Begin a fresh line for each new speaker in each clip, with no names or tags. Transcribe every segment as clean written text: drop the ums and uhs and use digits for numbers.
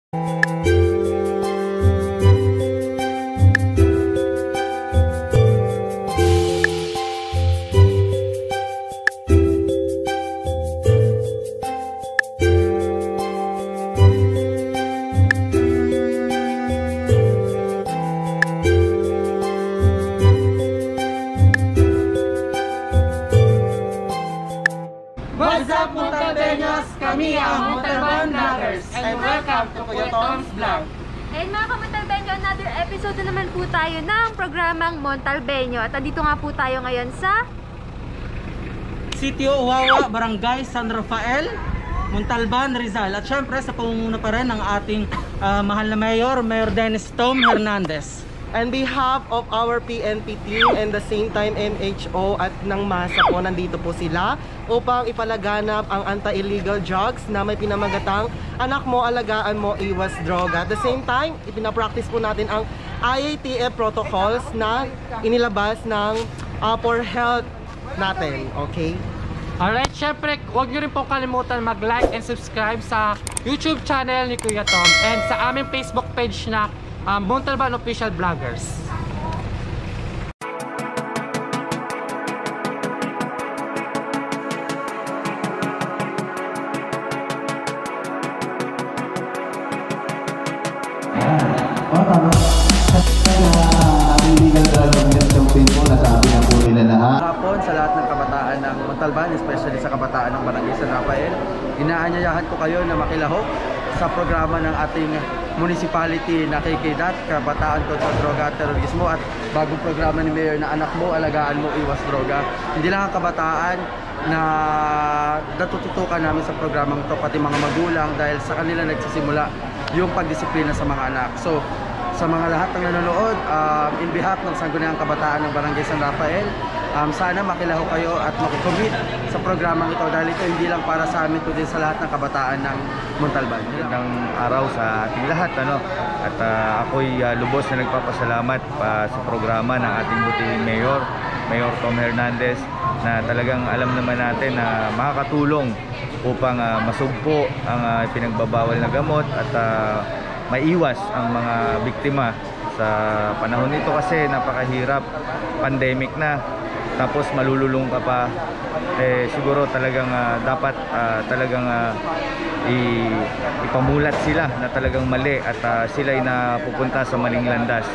What's up, Montalbeños? Kami ang Montalban Vloggers and welcome to Kuya Tom's Vlog.
And mga ka-Montalbeño, another episode na naman po tayo ng programang Montalbeño. At andito nga po tayo ngayon sa
Sitio Uwawa, Barangay San Rafael, Montalban, Rizal. At syempre sa pangunguna pa rin ng ating mahal na Mayor Dennis Tom Hernandez.
On behalf of our PNP team and the same time MHO at ng MASA po, nandito po sila upang ipalaganap ang anti-illegal drugs na may pinamagatang anak mo, alagaan mo, iwas droga. At the same time, ipinapractice po natin ang IATF protocols na inilabas ng for health natin, okay?
Alright, syempre, huwag nyo rin po kalimutan mag-like and subscribe sa YouTube channel ni Kuya Tom and sa aming Facebook page na Montalban Official Vloggers.
Hapon sa lahat ng kabataan ng Montalban, especially sa kabataan ng Barangay San Rafael, inaanyayahan ko kayo na makilahok sa programa ng ating municipality na KKDAT, Kabataan Kontra Droga at Terorismo, at bagong programa ni Mayor na anak mo, alagaan mo, iwas droga. Hindi lang ang kabataan na natututukan namin sa programang ito, pati mga magulang, dahil sa kanila nagsisimula yung pagdisiplina sa mga anak. So sa mga lahat ng nanonood, in behalf ng Sangguniang Kabataan ng Barangay San Rafael, sana makilaho kayo at makicommit sa programang ito, dahil ito hindi lang para sa amin, kundi sa lahat ng kabataan ng Montalban.
Magandang araw sa ating lahat, at ako'y lubos na nagpapasalamat sa programa ng ating butihing Mayor Tom Hernandez, na talagang alam naman natin na makakatulong upang masugpo ang pinagbabawal na gamot at maiwas ang mga biktima sa panahon nito, kasi napakahirap, pandemic na, tapos malululong ka pa. Siguro talagang dapat talagang ipamulat sila na talagang mali at sila ay napupunta sa maling landas.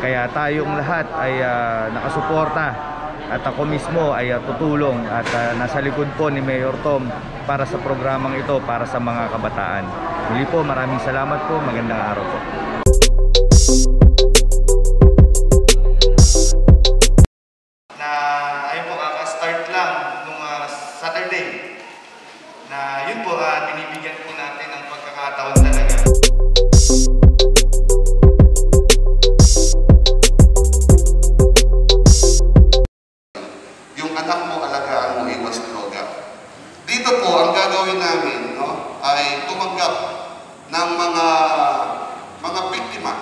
Kaya tayong lahat ay nakasuporta, at ako mismo ay tutulong at nasa likod po ni Mayor Tom para sa programang ito, para sa mga kabataan. Muli po, maraming salamat po. Magandang araw po.
Ayun po, start lang nung Saturday na yun po, binibigyan po natin ng pagkakataon talaga. Yung anak mo, alagaan mo, iwas droga. Dito po, ang gagawin namin, ay tumanggap ng mga biktima,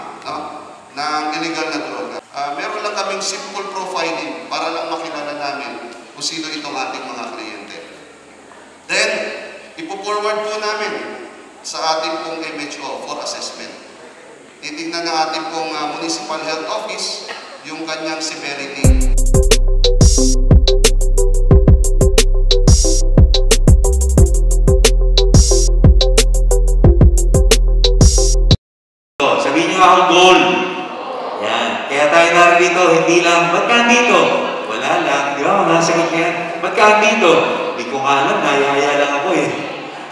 ng illegal na droga. Meron lang kaming simple profiling para lang makilala namin kung sino itong ating mga kliyente. Then, ipo-forward po namin sa ating pong MHO for assessment. Titignan ng ating pong Municipal Health Office yung kanyang severity.
Sabihin nyo akong goal. Yan. Kaya tayo narito, hindi lang, ba't ka dito? Wala lang. Di ba? Wala sagot yan. Ba't ka dito? Hindi ko nga alam, nayaya lang ako eh.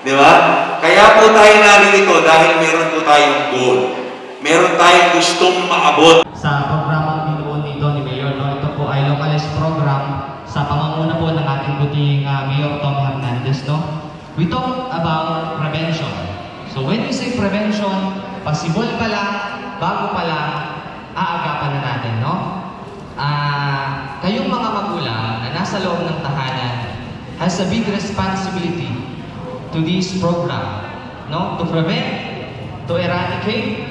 Di ba? Kaya po tayo narito dahil meron po tayong goal. Meron tayong gustong maabot.
Sa programang binuo dito ni Mayor, ito po ay localized program sa pamamuna po ng ating butihing Mayor Tom Hernandez. We talk about prevention. So when we say prevention, pasibol pa lang, bago pa lang, aagapan na natin, kayong mga magulang na nasa loob ng tahanan has a big responsibility to this program, to prevent, to eradicate.